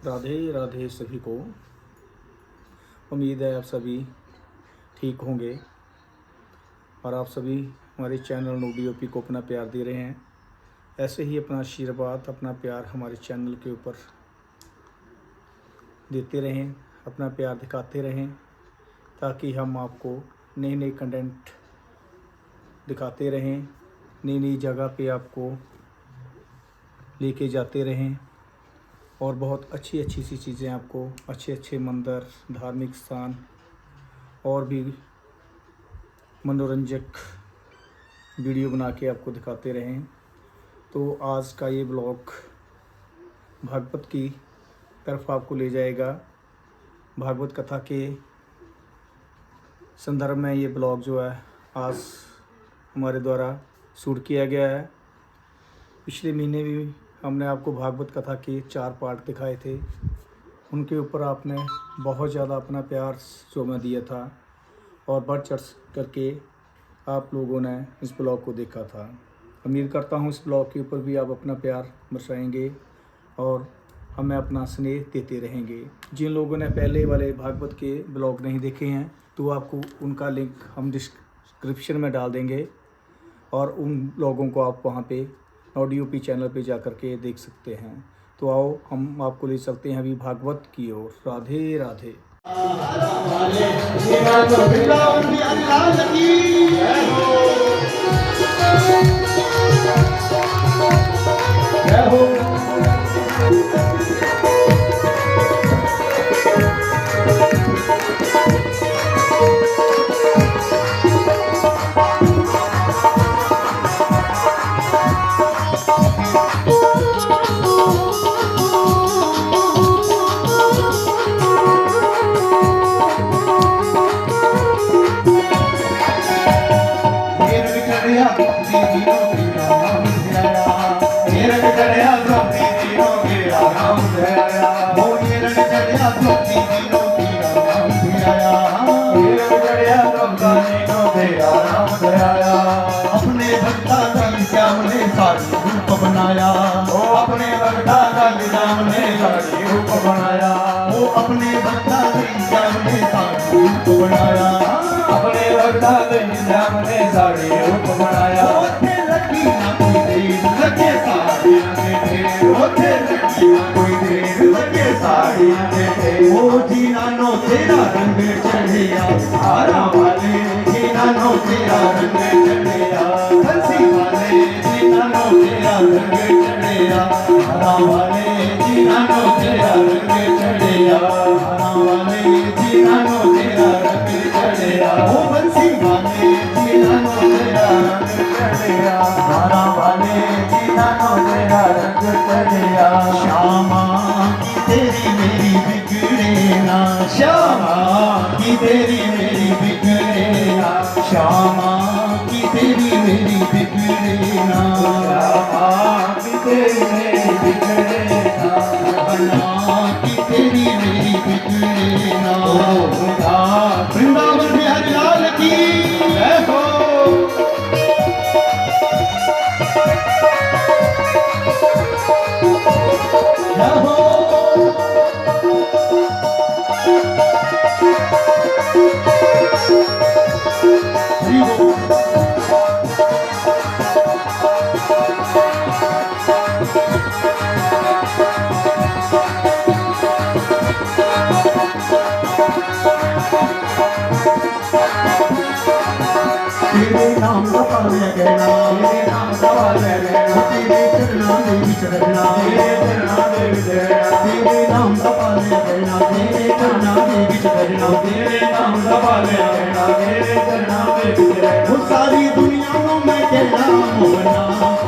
राधे राधे सभी को। उम्मीद है आप सभी ठीक होंगे और आप सभी हमारे चैनल नोडीओपी को अपना प्यार दे रहे हैं। ऐसे ही अपना आशीर्वाद, अपना प्यार हमारे चैनल के ऊपर देते रहें, अपना प्यार दिखाते रहें, ताकि हम आपको नए नए कंटेंट दिखाते रहें, नई नई जगह पे आपको लेके जाते रहें और बहुत अच्छी अच्छी सी चीज़ें आपको, अच्छे अच्छे मंदिर, धार्मिक स्थान और भी मनोरंजक वीडियो बना के आपको दिखाते रहें। तो आज का ये ब्लॉग भागवत की तरफ आपको ले जाएगा। भागवत कथा के संदर्भ में ये ब्लॉग जो है आज हमारे द्वारा शूट किया गया है। पिछले महीने भी हमने आपको भागवत कथा के 4 पार्ट दिखाए थे। उनके ऊपर आपने बहुत ज़्यादा अपना प्यार जो मैं दिया था और बढ़ चढ़ करके आप लोगों ने इस ब्लॉग को देखा था। उम्मीद करता हूँ इस ब्लॉग के ऊपर भी आप अपना प्यार बरसाएंगे और हमें अपना स्नेह देते रहेंगे। जिन लोगों ने पहले वाले भागवत के ब्लॉग नहीं देखे हैं तो आपको उनका लिंक हम डिस्क्रिप्शन में डाल देंगे और उन लोगों को आप वहाँ पे नोडीओपी चैनल पे जा कर के देख सकते हैं। तो आओ हम आपको ले चलते हैं अभी भागवत की ओर। राधे राधे। अपने भक्ता का श्याम ने साड़ी रूप बनाया, अपने भक्ता का श्याम ने साड़ी रूप बनाया, वो अपने भक्ता का श्याम ने साड़ी रूप बनाया, अपने भक्ता का श्याम ने साड़ी रूप बनाया। लगी ना कोई देर लगे साड़ी लगे लगी ना कोई देर लगे साड़ी लगे। वो जीना तेरा रंग चढ़िया हारा वाले, जीना तेरा रंग चढ़िया हंसी वाले, जीना तेरा रंग चढ़िया हारा वाले, जीना तेरा रंग चढ़िया हारा वाले, जीना तेरा रंग चढ़िया वो बंसी वाले, जीना तेरा रंग चढ़िया हारा वाले, जीना तेरा रंग चढ़िया। श्यामा की तेरी मेरी बिगड़े ना, श्यामा की तेरी मेरी बिगड़े ना, श्यामा की तेरी मेरी बिगड़े ना, श्यामा की तेरी मेरी बिगड़े ना, बना की तेरी मेरी बिगड़े ना। वृंदावन बिहारी लाल की जय हो। जय हो। तेरे नाम का पाले कहना, तेरे नाम का पाले कहना, तेरे चरणों में विचरना, तेरे चरणों में विचरना, तेरे नाम का पाले कहना, तेरे चरणों में विचरना, तेरे नाम का पाले कहना, तेरे चरणों में विचरना। वो सारी दुनिया को मैं कहना मोहना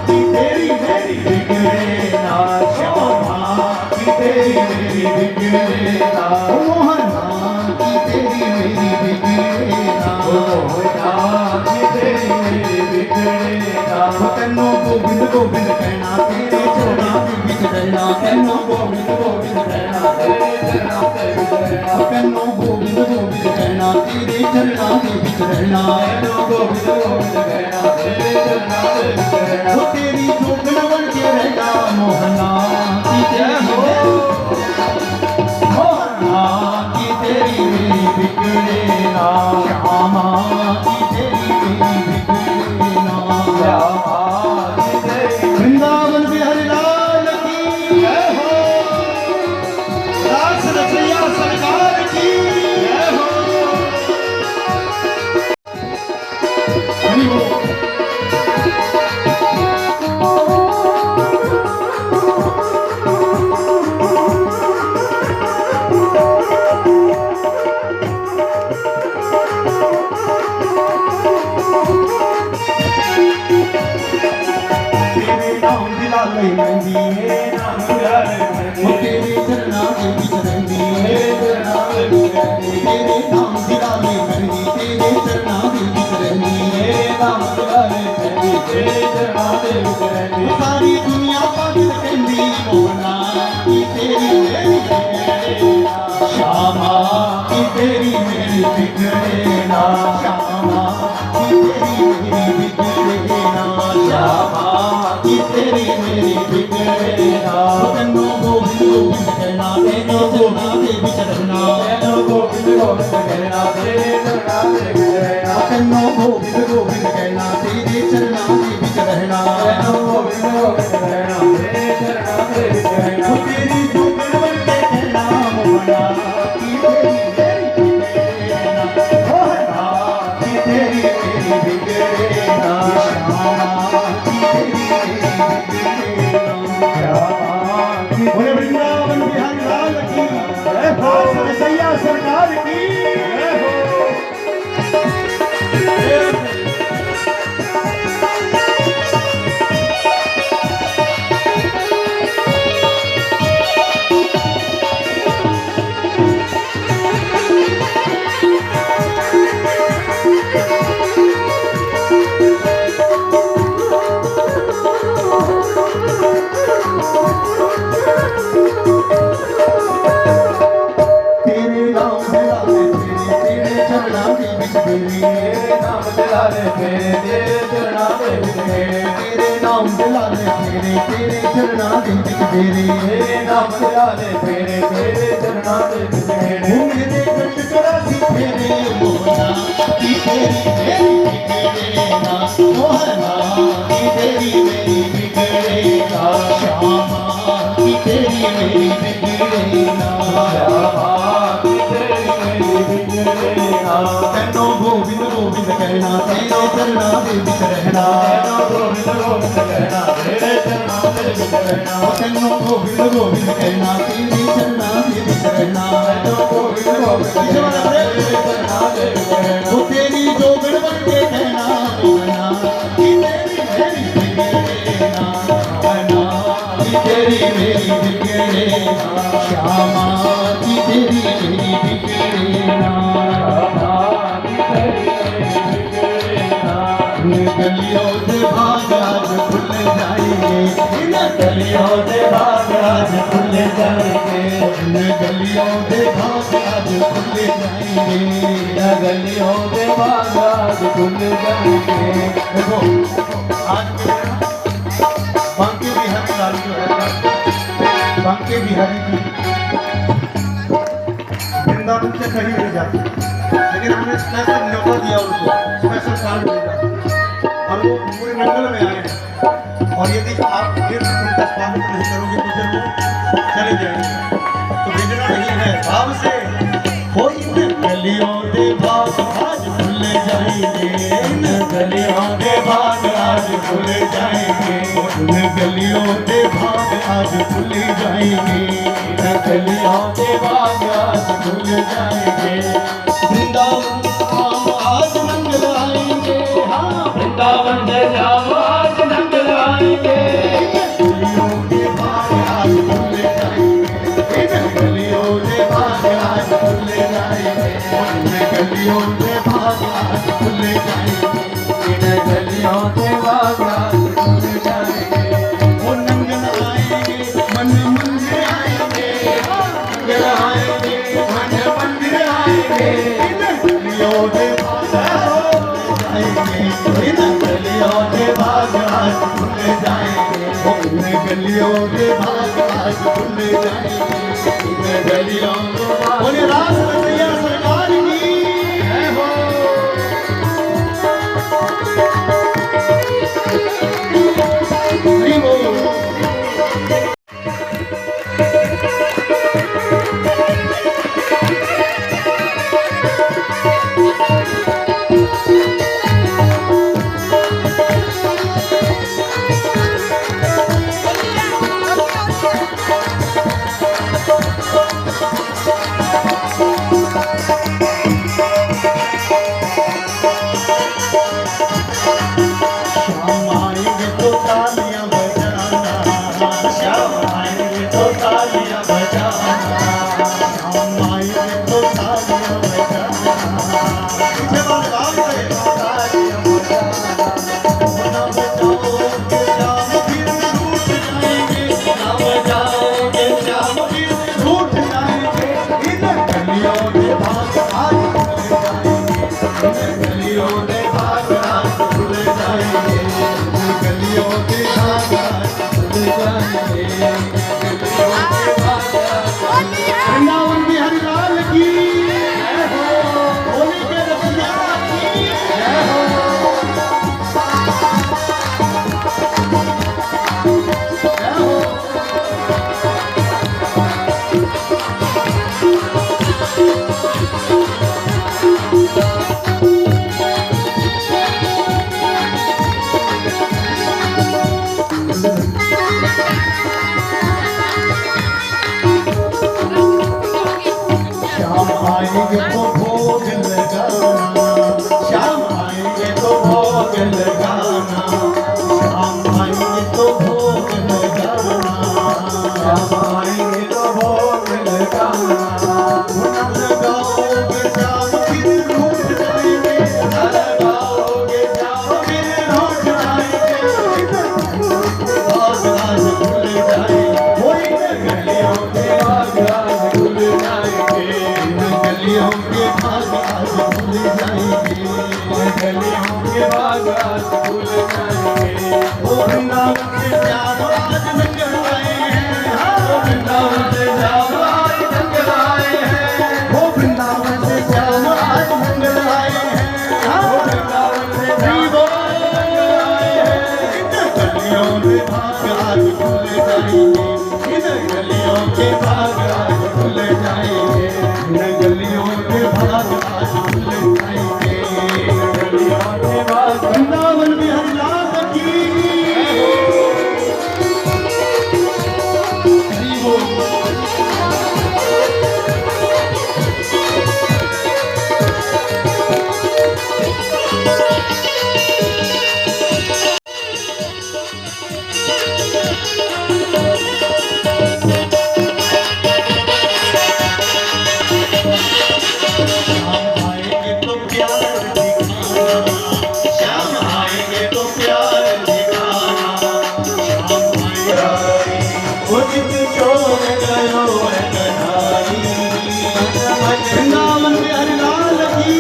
कि तेरी मेरी बिगड़े ना, श्यामा कि तेरी मेरी बिगड़े ना, मोहना कि तेरी मेरी बिगड़े ना, मोहना तेरी मेरी बिगड़े ना। तेनो गोविंद गोविंद कहना, तेरे चरणों में बिच रहना, तेनो गोविंद गोविंद कहना, तेरे चरणों में बिच रहना, तेनो गोविंद गोविंद कहना, तेरे चरणों में बिच रहना, तेनो गोविंद गोविंद कहना, तेरे चरणों में बिच रहना। वो तेरी जोगन बन के रहना मोहना की जय हो। तेरे चरणों दे विच रहंदी सारी दुनिया पागल कहंदी मोहना की तेरी मेरी बिगड़े ना श्यामा की तेरी मेरी बिगड़े ना श्यामा की तेरी मेरी बिगड़े ना श्यामा की तेरी मेरी बिगड़े ना तन्नो गोविंद गोविंद कहना तन्नो चरणों दे विच रहना तन्नो गोविंद गोविंद कहना तेरे चरणों दे विच रहना तन्नो गोविंद गोविंद कहना तेरे चरणों दे विच रहना तन्नो गोविंद गोविंद कहना तेरे चरणों दे विच रहना तेरी जोगण बन के कहना मोहना की तेरी मेरी बिगड़े ना मोहना की तेरी मेरी बिगड़े ना श्यामा की तेरी मेरी बिगड़े ना श्यामा की बोले वृंदावन बिहारी लाल की जय हो सरसैया सरकार की जय हो तेरे नाम दिलाने तेरे चरणों दे विच तेरे नाम दिलाने तेरे चरणों दे विच तेरे नाम दिलाने तेरे चरणों दे विच तेरे नाम दिलाने तेरे चरणों दे विच मेरे कंठ चढ़ासी तेरे मोहना की तेरी मेरी बिगड़े ना मोहना की तेरी मेरी बिगड़े ना श्यामा की तेरी मेरी बिगड़े ना श्यामा की तेरी मेरी बिगड़े ना तन्नो गोविंद गोविंद कहना तेरे चरणों दे विच रहना तन्नो गोविंद गोविंद कहना तेरे चरणों दे विच रहना तन्नो गोविंद गोविंद कहना तेरे चरणों दे विच रहना तन्नो गोविंद गोविंद कहना तेरे चरणों दे विच रहना वो तेरी जोगण बन के कहना मोहना की तेरी मेरी बिगड़े ना मोहना की तेरी मेरी बिगड़े ना श्यामा की तेरी मेरी बिगड़े ना श्यामा की तेरी मेरी बिगड़े ना गलियों से भाग आज खुल जाएंगे इन गलियों से भाग आज खुल जाएंगे इन गलियों से भाग आज खुल जाएंगे इन गलियों से भाग आज खुल जाएंगे देखो आज बांके बिहारी लाल जो है बांके बिहारी जी वृंदावन से कहीं नहीं जाते लेकिन हमने स्पेशल न्योता दिया उनको स्पेशल कार्ड भेजा और वो पूरे मंडल में आए हैं और यदि आप फिर उनका स्वागत नहीं करोगे तो फिर वो चले जाएंगे तो भेजना नहीं है भाव से हो इन गलियों के भाग आज खुल जाएंगे इन गलियों के भाग आज खुल जाएंगे इन गलियों के भाग आज खुल जाएंगे इन गलियों के भाग आज खुल जाएंगे वृंदावन हम आज मंगल आएंगे हाँ वृंदावन से जाओ आज मंगल आएंगे गलियों के भाग आज खुल जाएंगे इन गलियों के भाग आज खुल जाएंगे इन गलियों के भाग आज खुल जाएंगे इन गलियों के भाग आज खुल जाएंगे वो नंगन आएंगे मन मंदिर आएंगे मंदिर आएंगे मन मंदिर आएंगे इन गलियों के भाग जाएंगे इन गलियों के भाग आज खुल जाएंगे इन गलियों के भाग आज खुल जाएंगे इन गलियों बोले रास रसैया सरकार की जय हो हरि बोल से श्याम आए ढंग लाए हैं, वो वृंदावन से श्याम आए ढंग लाए हैं, वो वृंदावन से श्याम आए ढंग लाए हैं। इन गलियों में भाग आज खुल जाएंगे, इन गलियों के भाग आज खुल जाएंगे, इन गलियों के भाग आज खुल जाएंगे, गलियों के भाग। वृंदावन में हरिलाल की हरि बोल। वृंदावन में हरिलाल की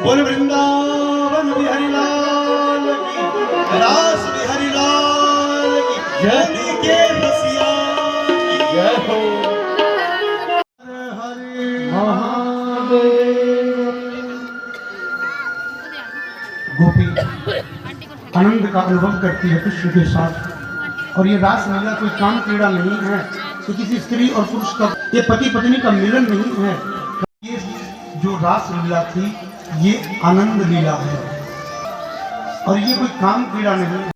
बोल वृंदावन बिहारी लाल की, रास बिहारी लाल की, जय के रसिया की जय हो। हरे महादेव। गोपी आनंद का अनुभव करती है कृष्ण के साथ, और ये रास लीला कोई काम क्रीड़ा नहीं है कि किसी स्त्री और पुरुष का, ये पति पत्नी का मिलन नहीं है। ये जो रास लीला थी ये आनंद लीला है, और ये कोई काम क्रीड़ा नहीं है,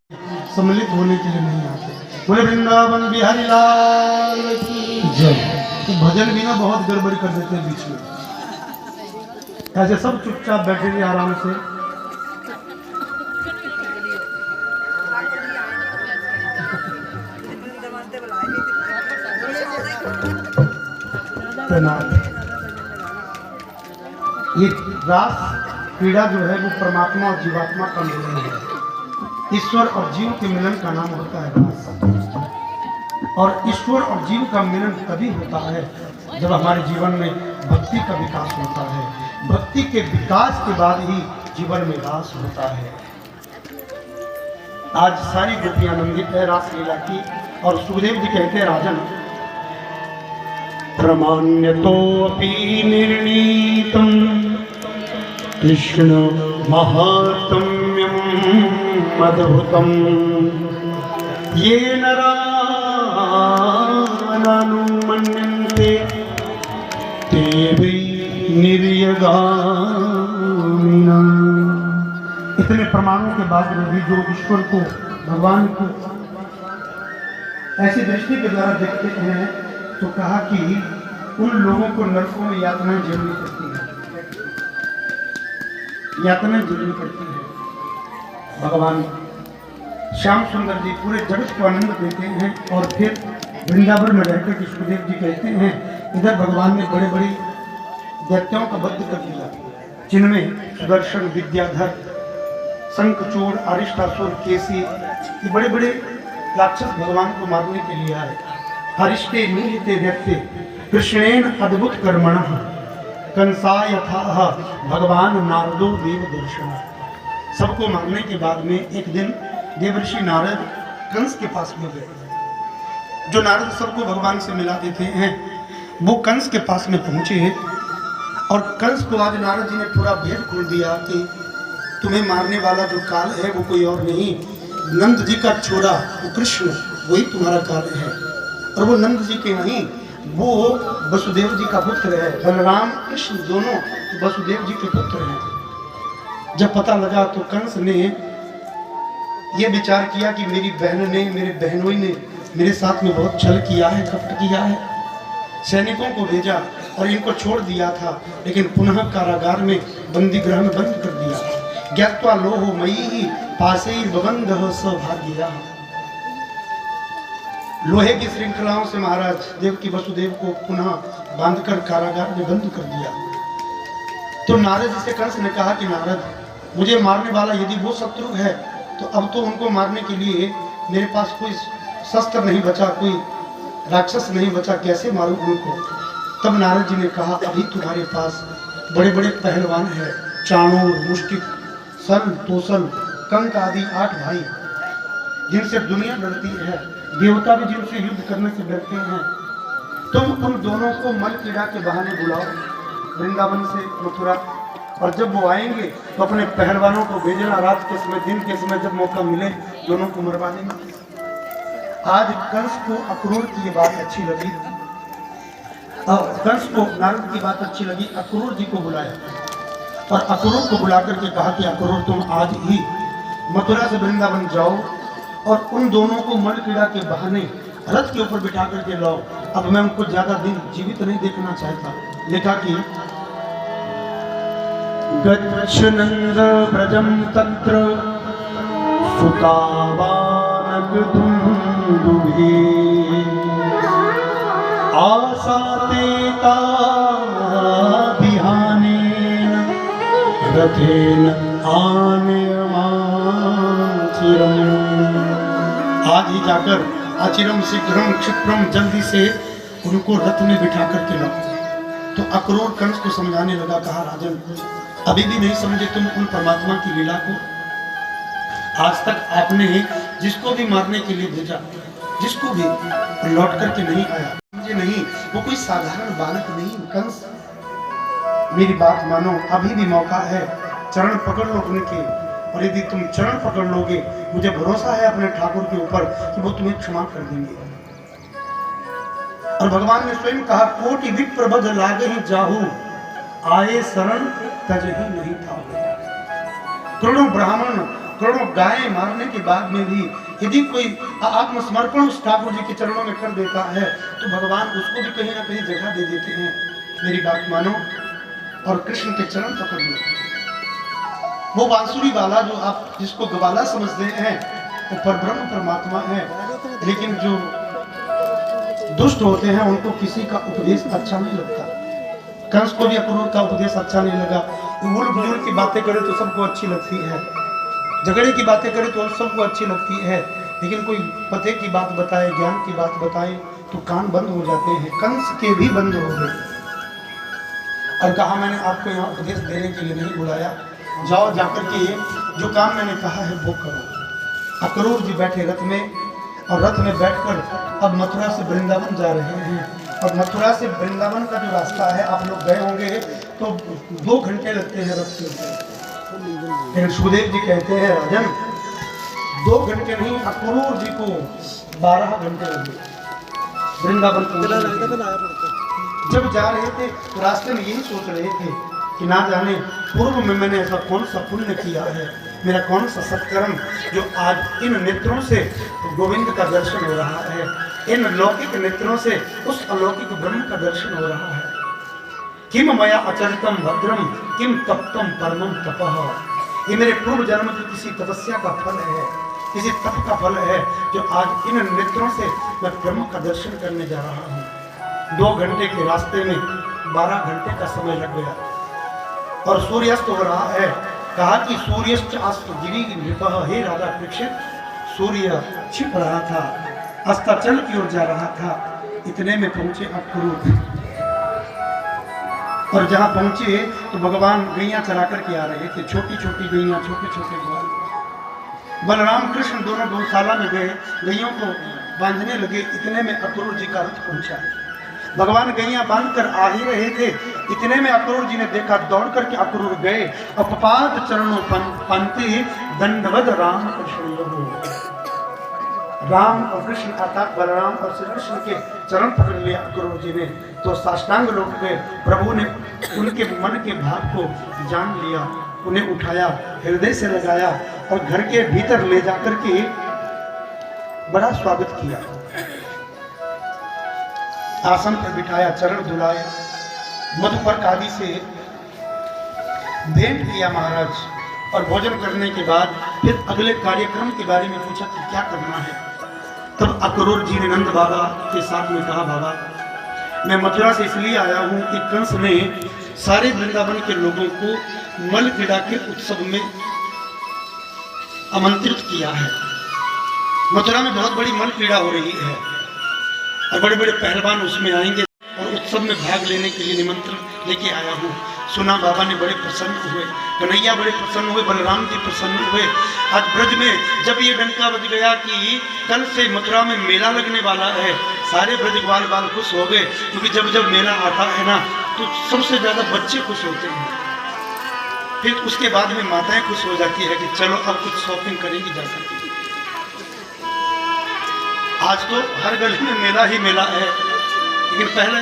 सम्मिलित होने के लिए नहीं आते। बोले वृंदावन बिहारी लाल की जय। तो भजन भी ना बहुत गड़बड़ी कर देते हैं बीच में, ऐसे सब चुपचाप बैठे हुए आराम से। ये रास क्रीड़ा जो है वो परमात्मा और जीवात्मा का मिलन है, ईश्वर और जीव के मिलन का नाम होता है रास। और ईश्वर और जीव का मिलन तभी होता है जब हमारे जीवन में भक्ति का विकास होता है। भक्ति के विकास के बाद ही जीवन में रास होता है। आज सारी गोपियां आनंदित है रास लीला की, और सुखदेव जी कहते हैं राजन, प्रमाण्यतोऽपि निर्णीतं कृष्ण महात्म्यं अद्भुतं ये नरा नानुमन्यन्ते ते वै निर्यगामिनः। इतने प्रमाणों के बाद भी जो ईश्वर को, भगवान को ऐसी दृष्टि के द्वारा देखते हैं, तो कहा कि उन लोगों को नरकों में यातनाएं झेलनी पड़ती है, यातनाएं झेलनी पड़ती है। भगवान श्याम सुंदर जी पूरे जगत को आनंद देते हैं, और फिर वृंदावन में रहकर सुखदेव जी कहते हैं इधर भगवान ने बड़े बड़े दैत्यों का वध कर दिया, जिनमें सुदर्शन, विद्याधर, शंखचूड़, अरिष्टासुर, केसी, ये बड़े बड़े राक्षस भगवान को मारने के लिए आए। हरिष्टे निहिते दैत्ये कृष्णेन अद्भुत कर्मणः कंसाय यथा भगवान नारदो देव दर्शन। सबको मारने के बाद में एक दिन देवर्षि नारद कंस के पास में गए। जो नारद सबको भगवान से मिला देते हैं, वो कंस के पास में पहुंचे और कंस को आज नारद जी ने पूरा भेद खोल दिया कि तुम्हें मारने वाला जो काल है वो कोई और नहीं, नंद जी का छोरा वो कृष्ण, वही तुम्हारा काल है। और वो नंद जी के नहीं, वो वसुदेव जी का पुत्र है। बलराम कृष्ण दोनों वसुदेव जी के पुत्र हैं। जब पता लगा तो कंस ने ये विचार किया कि मेरी बहन ने, मेरे बहनों ने मेरे साथ में बहुत छल किया है, कपट किया है। सैनिकों को भेजा और इनको छोड़ दिया था, लेकिन पुनः कारागार में बंदी गृह में बंद कर दिया। ज्ञात्वा लोहो मयि पासे बबंध सौभाग्य। लोहे की श्रृंखलाओं से महाराज देवकी वसुदेव को पुनः बांधकर कारागार में बंद कर दिया। तो नारद जी से कंस ने कहा कि नारद, मुझे मारने वाला यदि वो शत्रु है तो अब तो उनको मारने के लिए मेरे पास कोई शस्त्र नहीं बचा, कोई राक्षस नहीं बचा, कैसे मारूं उनको। तब नारद जी ने कहा, अभी तुम्हारे पास बड़े बड़े पहलवान हैं, चाणूर, मुष्टिक, सन, तोसल, कंक आदि 8 भाई, जिनसे दुनिया डरती है, देवता भी जिनसे युद्ध करने से डरते हैं। तुम उन दोनों को मल कीड़ा के बहाने बुलाओ वृंदावन से मथुरा, और जब वो आएंगे तो अपने पहलवानों को भेजना, रात के समय, दिन के समय, जब मौका मिले दोनों को मरवा देना। आज कंस को अक्रूर की ये बात अच्छी लगी, और कंस को नारद की बात अच्छी लगी। अक्रूर जी को बुलाया और अक्रूर को बुला करके कहा कि अक्रूर, तुम आज ही मथुरा से वृंदावन जाओ और उन दोनों को मल कीड़ा के बहाने रथ के ऊपर बिठा करके लाओ। अब मैं उनको ज्यादा दिन जीवित नहीं देखना चाहता। लिखा कि गच्छ नंद व्रजम तत्र सुकावानक दुंदुभि आसाते ताभिहानेन रथेन आनयमाचिरम्। आज ही जाकर आचिरम शीघ्रम क्षिप्रम, जल्दी से उनको रथ में बिठा करके लाओ। तो अक्रूर कंस को समझाने लगा, कहा राजन, अभी भी नहीं समझे तुम उन परमात्मा की लीला को। आज तक आपने जिसको भी मारने के लिए भेजा, जिसको भी लौट करके नहीं आया, समझे नहीं, वो कोई साधारण बालक नहीं। कंस, मेरी बात मानो, अभी भी मौका है, चरण पकड़ लो उनके, और यदि तुम चरण पकड़ लोगे, मुझे भरोसा है अपने ठाकुर के ऊपर कि वो तुम्हें क्षमा कर देंगे। और भगवान ने स्वयं कहा, कोटि विप्रबध लागे ही जाहू, आए शरण तज ही नहीं था। करोड़ों ब्राह्मण, करोड़ों गायें मारने के बाद में भी यदि कोई आत्मसमर्पण उस ठाकुर जी के चरणों में कर देता है तो भगवान उसको भी कहीं ना कहीं जगह दे देते हैं। मेरी बात मानो और कृष्ण के चरण पकड़ लो। वो बांसुरी वाला, जो आप जिसको गवाला समझते हैं, वो परब्रह्म परमात्मा है। लेकिन जो दुष्ट होते हैं उनको किसी का उपदेश अच्छा नहीं लगता। कंस को भी अक्रूर का उपदेश अच्छा नहीं लगा। उड़ बुजुर्ग की बातें करे तो सबको अच्छी लगती है, झगड़े की बातें करे तो सबको अच्छी लगती है, लेकिन कोई पते की बात बताए, ज्ञान की बात बताए तो कान बंद हो जाते हैं। कंस के भी बंद हो गए और कहा, मैंने आपको यहाँ उपदेश देने के लिए नहीं बुलाया, जाओ जाकर के जो काम मैंने कहा है वो करो। अक्रूर जी बैठे रथ में, और रथ में बैठकर अब मथुरा से वृंदावन जा रहे हैं। और मथुरा से वृंदावन का जो रास्ता है, आप लोग गए होंगे तो 2 घंटे लगते हैं रथ के ऊपर। लेकिन सुखदेव जी कहते हैं, राजन 2 घंटे नहीं, अक्रूर जी को 12 घंटे लगे वृंदावन को। जब जा रहे थे तो रास्ते में यही सोच रहे थे कि ना जाने पूर्व में मैंने ऐसा कौन सा पुण्य किया है, मेरा कौन सा सत्कर्म, जो आज इन नेत्रों से गोविंद का दर्शन हो रहा है, इन लौकिक नेत्रों से उस अलौकिक ब्रह्म का दर्शन हो रहा है। किम मया अचरितम भद्रम किम तप्तम परमम तपः। ये मेरे पूर्व जन्म की किसी तपस्या का फल है, किसी तप का फल है, जो आज इन नेत्रों से मैं ब्रह्म का दर्शन करने जा रहा हूँ। 2 घंटे के रास्ते में 12 घंटे का समय लग गया और सूर्यास्त हो रहा है। कहा कि सूर्यास्त अस्त गिरी नृपः, हे राधा कृष्ण, सूर्य छिप रहा था, अस्ताचल की ओर जा रहा था। इतने में पहुंचे अक्रूर, और जहां पहुंचे तो भगवान गैया चरा करके आ रहे थे, छोटी छोटी गैया, छोटे छोटे ग्वाल। बलराम कृष्ण दोनों गौशाला में गए, गैयों को बांधने लगे। इतने में अक्रूर जी का रथ पहुंचा। भगवान गैया बांध कर आ ही रहे थे, इतने में अक्रूर जी ने देखा, दौड़ करके अक्रूर गए, अपपाद चरणों पंते दंडवद राम कृष्ण। राम और कृष्ण अर्थात बलराम और श्री कृष्ण के चरण पकड़ लिया अक्रूर जी ने, तो साष्टांग लौट गए। प्रभु ने उनके मन के भाव को जान लिया, उन्हें उठाया, हृदय से लगाया और घर के भीतर ले जाकर के बड़ा स्वागत किया, आसन पर बिठाया, चरण धुलाए, मधुपर्क आदि से भेंट किया महाराज। और भोजन करने के बाद फिर अगले कार्यक्रम के बारे में पूछा कि क्या करना है। तब अक्रूर जी ने नंद बाबा के साथ में कहा, बाबा मैं मथुरा से इसलिए आया हूं कि कंस ने सारे वृंदावन के लोगों को मल क्रीड़ा के उत्सव में आमंत्रित किया है। मथुरा में बहुत बड़ी मल क्रीड़ा हो रही है और बड़े बड़े पहलवान उसमें आएंगे और उत्सव में भाग लेने के लिए निमंत्रण लेके आया हूँ। सुना, बाबा ने बड़े प्रसन्न हुए, कन्हैया बड़े प्रसन्न हुए, बलराम जी प्रसन्न हुए। आज ब्रज में जब ये डंका बज गया कि कल से मथुरा में मेला लगने वाला है, सारे ब्रज ग्वाल बाल खुश हो गए, क्योंकि जब जब मेला आता है ना तो सबसे ज्यादा बच्चे खुश होते हैं। फिर उसके बाद में माताएं खुश हो जाती है कि चलो अब कुछ शॉपिंग करेंगी जा सकती। आज तो हर गली में मेला ही मेला है, लेकिन पहले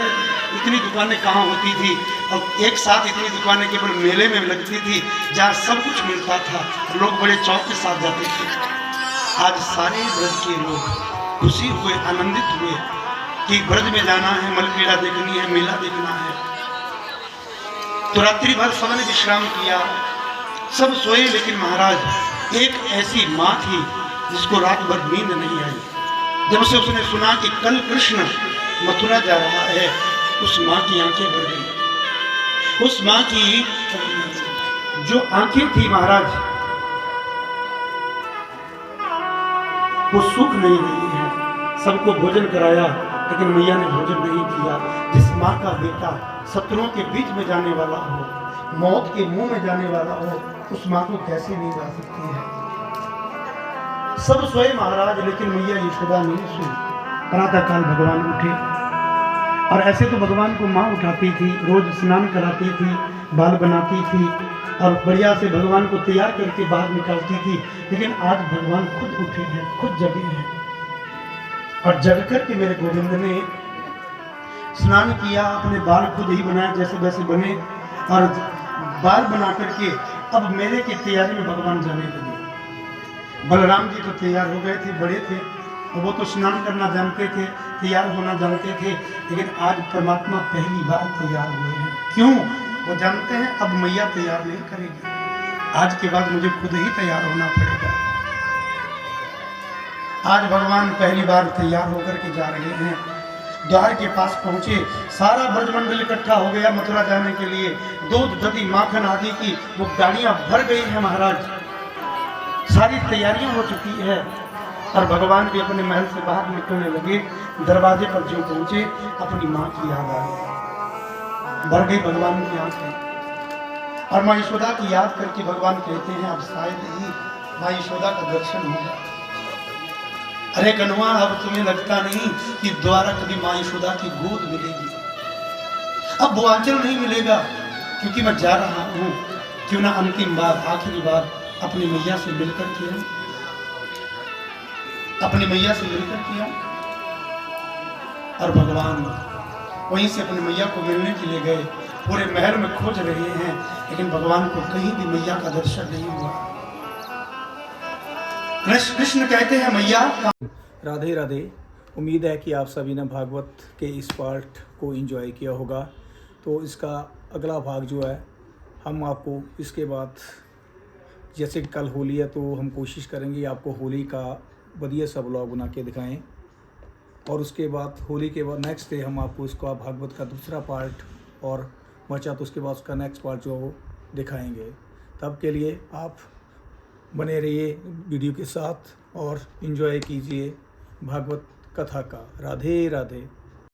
इतनी दुकानें कहाँ होती थी और एक साथ इतनी दुकानें केवल मेले में लगती थी जहाँ सब कुछ मिलता था, लोग बड़े चौक के साथ जाते थे। आज सारे ब्रज के लोग खुशी हुए, आनंदित हुए कि ब्रज में जाना है, मल क्रीड़ा देखनी है, मेला देखना है। तो रात्रि भर सबने विश्राम किया, सब सोए, लेकिन महाराज एक ऐसी माँ थी जिसको रात भर नींद नहीं आई। जब से उसने सुना कि कल कृष्ण मथुरा जा रहा है, उस माँ की आंखें भर गई। उस माँ की जो आंखें थी महाराज, वो सूख नहीं रही है। सबको भोजन कराया, लेकिन मैया ने भोजन नहीं किया। जिस माँ का बेटा शत्रुओं के बीच में जाने वाला हो, मौत के मुंह में जाने वाला हो, उस माँ को कैसे नींद आ सकती है। सब सोए महाराज, लेकिन मैया यशोदा नहीं सोई। प्रातः काल भगवान उठे, और ऐसे तो भगवान को माँ उठाती थी, रोज स्नान कराती थी, बाल बनाती थी और बढ़िया से भगवान को तैयार करके बाहर निकालती थी। लेकिन आज भगवान खुद उठे हैं, खुद जगे हैं, और जग कर के मेरे गोविंद ने स्नान किया, अपने बाल खुद ही बनाए जैसे वैसे बने, और बाल बना करके अब मेले की तैयारी में भगवान जाने लगे। बलराम जी तो तैयार हो गए थे, बड़े थे, और वो तो स्नान करना जानते थे, तैयार होना जानते थे, लेकिन आज परमात्मा पहली बार तैयार हुए हैं। क्यों? वो जानते हैं अब मैया तैयार नहीं करेगी, आज के बाद मुझे खुद ही तैयार होना पड़ेगा। आज भगवान पहली बार तैयार होकर के जा रहे हैं। द्वार के पास पहुंचे, सारा ब्रजमंडल इकट्ठा हो गया मथुरा जाने के लिए। दूध, दही, माखन आदि की वो गाड़ियां भर गई हैं महाराज, सारी तैयारियां हो चुकी है। और भगवान भी अपने महल से बाहर निकलने लगे। दरवाजे पर जो पहुंचे, अपनी माँ की याद आ गई, भर गई भगवान की आंखें। और माँ यशोदा की याद करके भगवान कहते हैं अब शायद ही माँ यशोदा का दर्शन होगा। अरे कन्हवा, अब तुम्हें लगता नहीं कि दोबारा कभी माँ यशोदा की गोद मिलेगी? अब वो आंचल नहीं मिलेगा, क्योंकि मैं जा रहा हूँ। क्यों ना अंतिम बार, आखिरी बार अपनी मैया से मिलकर किया, अपनी मैया से मिलकर किया। और भगवान वहीं से अपनी मैया को मिलने के लिए गए। पूरे महल में खोज रहे हैं, लेकिन भगवान को कहीं भी मैया का दर्शन नहीं हुआ। कृष्ण कहते हैं मैया। राधे राधे। उम्मीद है कि आप सभी ने भागवत के इस पार्ट को एंजॉय किया होगा। तो इसका अगला भाग जो है, हम आपको इसके बाद, जैसे कल होली है तो हम कोशिश करेंगे आपको होली का बढ़िया सा ब्लॉग बना के दिखाएं। और उसके बाद होली के बाद नेक्स्ट डे हम आपको इसका भागवत का दूसरा पार्ट और बचा तो उसके बाद उसका नेक्स्ट पार्ट जो वो दिखाएंगे। तब के लिए आप बने रहिए वीडियो के साथ और इन्जॉय कीजिए भागवत कथा का। राधे राधे।